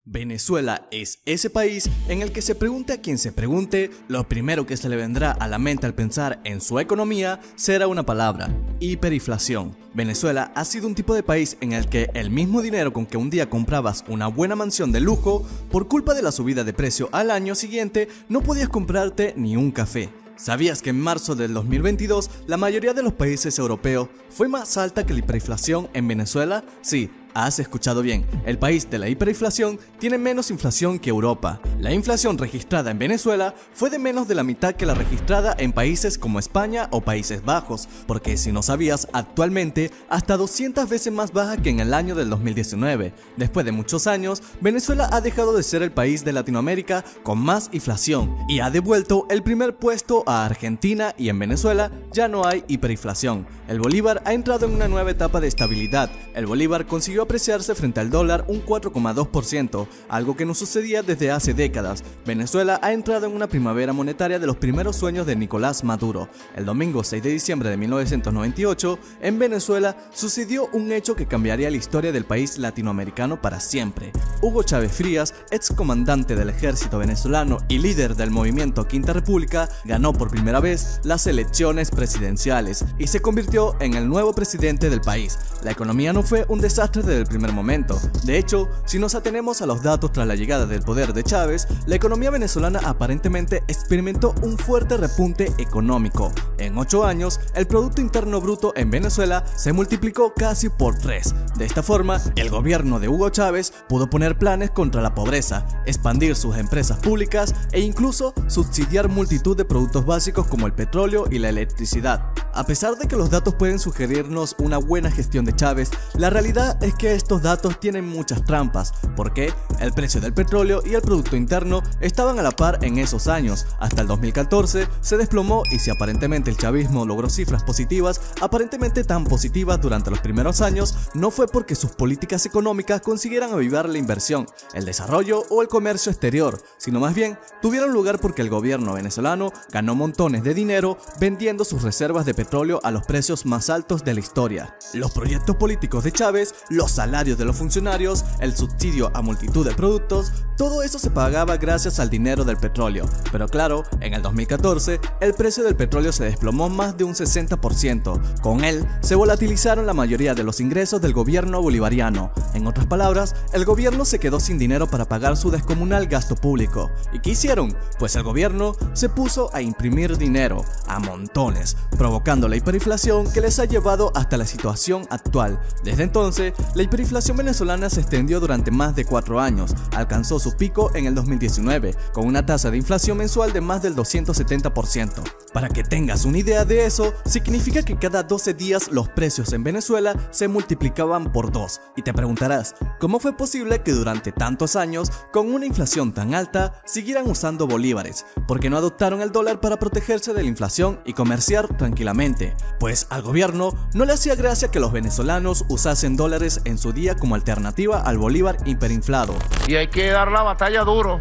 Venezuela es ese país en el que se pregunte a quien se pregunte, lo primero que se le vendrá a la mente al pensar en su economía será una palabra: hiperinflación. Venezuela ha sido un tipo de país en el que el mismo dinero con que un día comprabas una buena mansión de lujo, por culpa de la subida de precio al año siguiente no podías comprarte ni un café. ¿Sabías que en marzo del 2022 la mayoría de los países europeos fue más alta que la hiperinflación en Venezuela? Sí, has escuchado bien, el país de la hiperinflación tiene menos inflación que Europa. La inflación registrada en Venezuela fue de menos de la mitad que la registrada en países como España o Países Bajos, porque si no sabías, actualmente hasta 200 veces más baja que en el año del 2019. Después de muchos años, Venezuela ha dejado de ser el país de Latinoamérica con más inflación y ha devuelto el primer puesto a Argentina, y en Venezuela ya no hay hiperinflación. El bolívar ha entrado en una nueva etapa de estabilidad. El bolívar consiguió apreciarse frente al dólar un 4,2%, algo que no sucedía desde hace décadas. Venezuela ha entrado en una primavera monetaria de los primeros sueños de Nicolás Maduro. El domingo 6 de diciembre de 1998, en Venezuela sucedió un hecho que cambiaría la historia del país latinoamericano para siempre. Hugo Chávez Frías, ex comandante del ejército venezolano y líder del movimiento Quinta República, ganó por primera vez las elecciones presidenciales y se convirtió en el nuevo presidente del país. La economía no fue un desastre desde el primer momento. De hecho, si nos atenemos a los datos tras la llegada del poder de Chávez, la economía venezolana aparentemente experimentó un fuerte repunte económico. En 8 años, el Producto Interno Bruto en Venezuela se multiplicó casi por 3. De esta forma, el gobierno de Hugo Chávez pudo poner planes contra la pobreza, expandir sus empresas públicas e incluso subsidiar multitud de productos básicos como el petróleo y la electricidad. A pesar de que los datos pueden sugerirnos una buena gestión de Chávez, la realidad es que estos datos tienen muchas trampas, porque el precio del petróleo y el Producto Interno estaban a la par en esos años. Hasta el 2014 se desplomó, y si aparentemente el chavismo logró cifras positivas, aparentemente tan positivas durante los primeros años, no fue porque sus políticas económicas consiguieran avivar la inversión, el desarrollo o el comercio exterior, sino más bien tuvieron lugar porque el gobierno venezolano ganó montones de dinero vendiendo sus reservas de petróleo a los precios más altos de la historia. Los proyectos políticos de Chávez, los salarios de los funcionarios, el subsidio a multitud de productos, todo eso se pagaba gracias al dinero del petróleo. Pero claro, en el 2014 el precio del petróleo se desplomó más de un 60%. Con él se volatilizaron la mayoría de los ingresos del gobierno bolivariano. En otras palabras, el gobierno se quedó sin dinero para pagar su descomunal gasto público. ¿Y qué hicieron? Pues el gobierno se puso a imprimir dinero a montones, provocando la hiperinflación que les ha llevado hasta la situación actual. Desde entonces, la hiperinflación venezolana se extendió durante más de 4 años, alcanzó su pico en el 2019, con una tasa de inflación mensual de más del 270%. Para que tengas una idea de eso, significa que cada 12 días los precios en Venezuela se multiplicaban por 2. Y te preguntarás, ¿cómo fue posible que durante tantos años, con una inflación tan alta, siguieran usando bolívares? ¿Por qué no adoptaron el dólar para protegerse de la inflación y comerciar tranquilamente? Pues al gobierno no le hacía gracia que los venezolanos usasen dólares en su día como alternativa al bolívar hiperinflado. Y hay que dar la batalla duro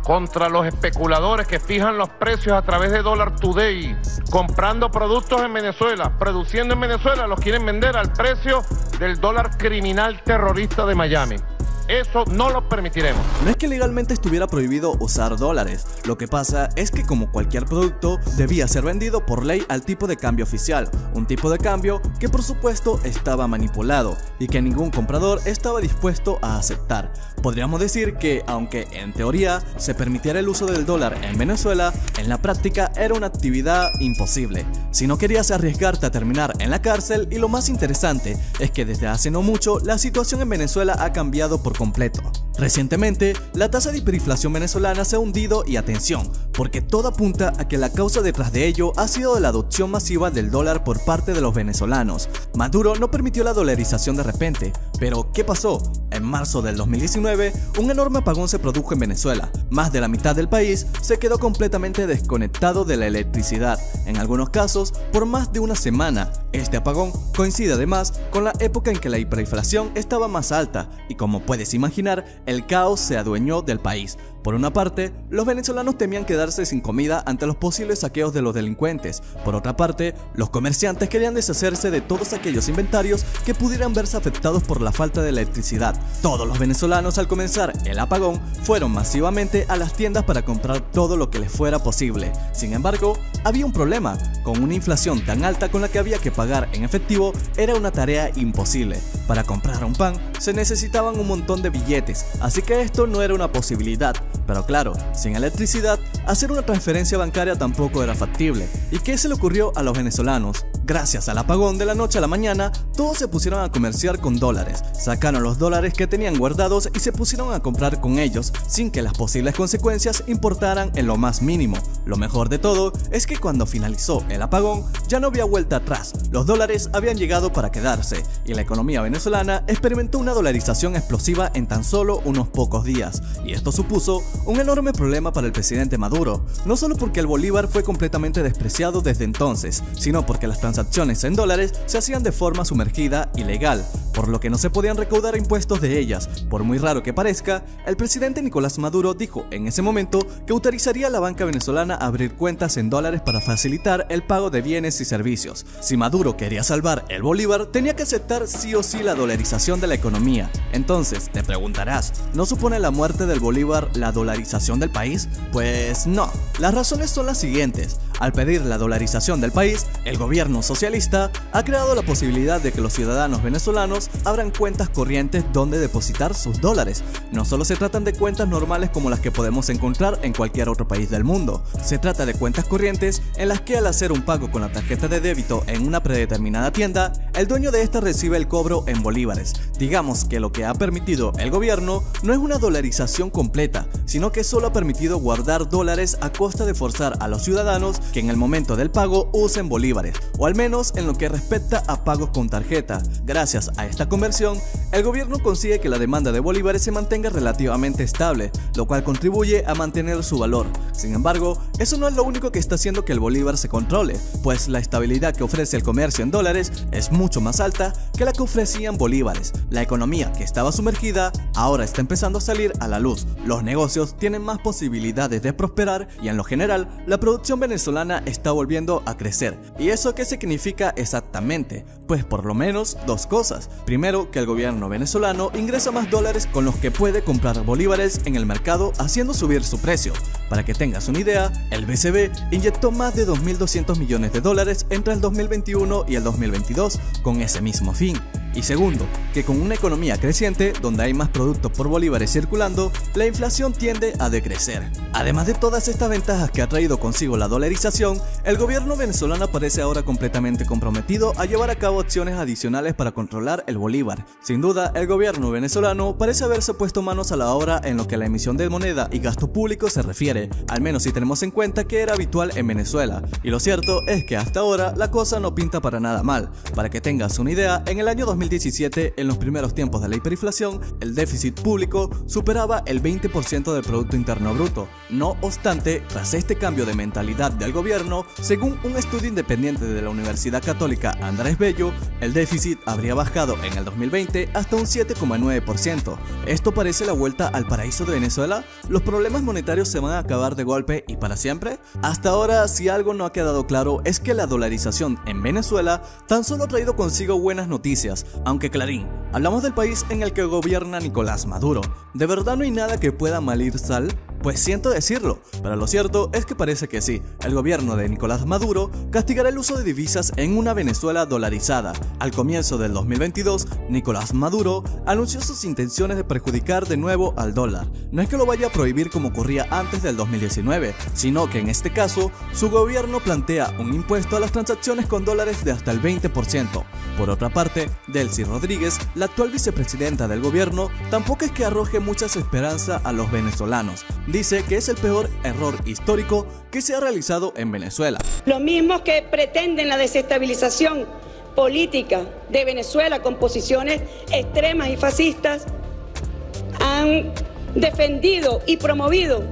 contra los especuladores que fijan los precios a través de Dollar Today, comprando productos en Venezuela, produciendo en Venezuela, los quieren vender al precio del dólar criminal terrorista de Miami. Eso no lo permitiremos. No es que legalmente estuviera prohibido usar dólares, lo que pasa es que como cualquier producto debía ser vendido por ley al tipo de cambio oficial, un tipo de cambio que por supuesto estaba manipulado y que ningún comprador estaba dispuesto a aceptar. Podríamos decir que aunque en teoría se permitiera el uso del dólar en Venezuela, en la práctica era una actividad imposible. Si no querías arriesgarte a terminar en la cárcel, y lo más interesante es que desde hace no mucho la situación en Venezuela ha cambiado por completo. Recientemente, la tasa de hiperinflación venezolana se ha hundido, y atención, porque todo apunta a que la causa detrás de ello ha sido la adopción masiva del dólar por parte de los venezolanos. Maduro no permitió la dolarización de repente, pero ¿qué pasó? En marzo del 2019, un enorme apagón se produjo en Venezuela. Más de la mitad del país se quedó completamente desconectado de la electricidad, en algunos casos por más de una semana. Este apagón coincide además con la época en que la hiperinflación estaba más alta, y como puedes imaginar, el caos se adueñó del país. Por una parte, los venezolanos temían quedarse sin comida ante los posibles saqueos de los delincuentes. Por otra parte, los comerciantes querían deshacerse de todos aquellos inventarios que pudieran verse afectados por la falta de electricidad. Todos los venezolanos, al comenzar el apagón, fueron masivamente a las tiendas para comprar todo lo que les fuera posible. Sin embargo, había un problema. Con una inflación tan alta con la que había que pagar en efectivo, era una tarea imposible. Para comprar un pan, se necesitaban un montón de billetes, así que esto no era una posibilidad. Pero claro, sin electricidad, hacer una transferencia bancaria tampoco era factible. ¿Y qué se le ocurrió a los venezolanos? Gracias al apagón de la noche a la mañana, todos se pusieron a comerciar con dólares. Sacaron los dólares que tenían guardados y se pusieron a comprar con ellos, sin que las posibles consecuencias importaran en lo más mínimo. Lo mejor de todo es que cuando finalizó el apagón, ya no había vuelta atrás. Los dólares habían llegado para quedarse, y la economía venezolana experimentó una dolarización explosiva en tan solo unos pocos días. Y esto supuso un enorme problema para el presidente Maduro, no solo porque el bolívar fue completamente despreciado desde entonces, sino porque las transacciones en dólares se hacían de forma sumergida y legal, por lo que no se podían recaudar impuestos de ellas. Por muy raro que parezca, el presidente Nicolás Maduro dijo en ese momento que autorizaría a la banca venezolana a abrir cuentas en dólares para facilitar el pago de bienes y servicios. Si Maduro quería salvar el bolívar, tenía que aceptar sí o sí la dolarización de la economía. Entonces, te preguntarás, ¿no supone la muerte del bolívar la dolarización del país? Pues no. Las razones son las siguientes. Al pedir la dolarización del país, el gobierno socialista ha creado la posibilidad de que los ciudadanos venezolanos abran cuentas corrientes donde depositar sus dólares. No solo se tratan de cuentas normales como las que podemos encontrar en cualquier otro país del mundo. Se trata de cuentas corrientes en las que al hacer un pago con la tarjeta de débito en una predeterminada tienda, el dueño de esta recibe el cobro en bolívares. Digamos que lo que ha permitido el gobierno no es una dolarización completa, sino que solo ha permitido guardar dólares a costa de forzar a los ciudadanos que en el momento del pago usen bolívares, o al menos en lo que respecta a pagos con tarjeta. Gracias a esta conversión, el gobierno consigue que la demanda de bolívares se mantenga relativamente estable, lo cual contribuye a mantener su valor. Sin embargo, eso no es lo único que está haciendo que el bolívar se controle, pues la estabilidad que ofrece el comercio en dólares es mucho más alta que la que ofrecían bolívares. La economía que estaba sumergida ahora está empezando a salir a la luz. Los negocios tienen más posibilidades de prosperar y en lo general, la producción venezolana está volviendo a crecer. ¿Y eso qué significa exactamente? Pues por lo menos dos cosas. Primero, que el gobierno venezolano ingresa más dólares con los que puede comprar bolívares en el mercado, haciendo subir su precio. Para que tengas una idea, el BCB inyectó más de 2.200 millones de dólares entre el 2021 y el 2022 con ese mismo fin. Y segundo, que con una economía creciente, donde hay más productos por bolívares circulando, la inflación tiende a decrecer. Además de todas estas ventajas que ha traído consigo la dolarización, el gobierno venezolano parece ahora completamente comprometido a llevar a cabo acciones adicionales para controlar el bolívar. Sin duda, el gobierno venezolano parece haberse puesto manos a la obra en lo que a la emisión de moneda y gasto público se refiere, al menos si tenemos en cuenta que era habitual en Venezuela. Y lo cierto es que hasta ahora la cosa no pinta para nada mal. Para que tengas una idea, en el año 2017, en los primeros tiempos de la hiperinflación, el déficit público superaba el 20% del Producto Interno Bruto. No obstante, tras este cambio de mentalidad del gobierno, según un estudio independiente de la Universidad Católica Andrés Bello, el déficit habría bajado en el 2020 hasta un 7,9%. ¿Esto parece la vuelta al paraíso de Venezuela? ¿Los problemas monetarios se van a acabar de golpe y para siempre? Hasta ahora, si algo no ha quedado claro, es que la dolarización en Venezuela tan solo ha traído consigo buenas noticias. Aunque clarín, hablamos del país en el que gobierna Nicolás Maduro. ¿De verdad no hay nada que pueda malir sal? Pues siento decirlo, pero lo cierto es que parece que sí. El gobierno de Nicolás Maduro castigará el uso de divisas en una Venezuela dolarizada. Al comienzo del 2022, Nicolás Maduro anunció sus intenciones de perjudicar de nuevo al dólar. No es que lo vaya a prohibir como ocurría antes del 2019, sino que en este caso, su gobierno plantea un impuesto a las transacciones con dólares de hasta el 20%. Por otra parte, Delcy Rodríguez, la actual vicepresidenta del gobierno, tampoco es que arroje muchas esperanzas a los venezolanos. Dice que es el peor error histórico que se ha realizado en Venezuela. Los mismos que pretenden la desestabilización política de Venezuela con posiciones extremas y fascistas han defendido y promovido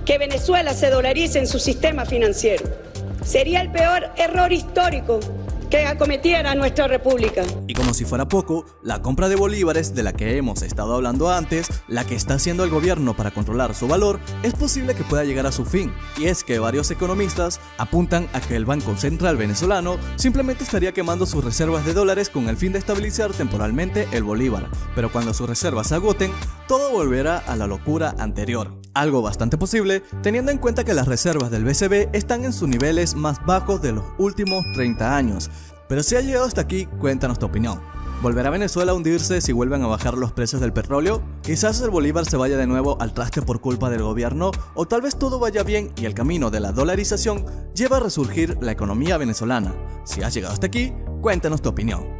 que Venezuela se dolarice en su sistema financiero. Sería el peor error histórico que acometiera a nuestra república. Y como si fuera poco, la compra de bolívares de la que hemos estado hablando antes, la que está haciendo el gobierno para controlar su valor, es posible que pueda llegar a su fin. Y es que varios economistas apuntan a que el Banco Central venezolano simplemente estaría quemando sus reservas de dólares con el fin de estabilizar temporalmente el bolívar. Pero cuando sus reservas se agoten, todo volverá a la locura anterior. Algo bastante posible, teniendo en cuenta que las reservas del BCB están en sus niveles más bajos de los últimos 30 años. Pero si has llegado hasta aquí, cuéntanos tu opinión. ¿Volverá Venezuela a hundirse si vuelven a bajar los precios del petróleo? ¿Quizás el bolívar se vaya de nuevo al traste por culpa del gobierno? ¿O tal vez todo vaya bien y el camino de la dolarización lleva a resurgir la economía venezolana? Si has llegado hasta aquí, cuéntanos tu opinión.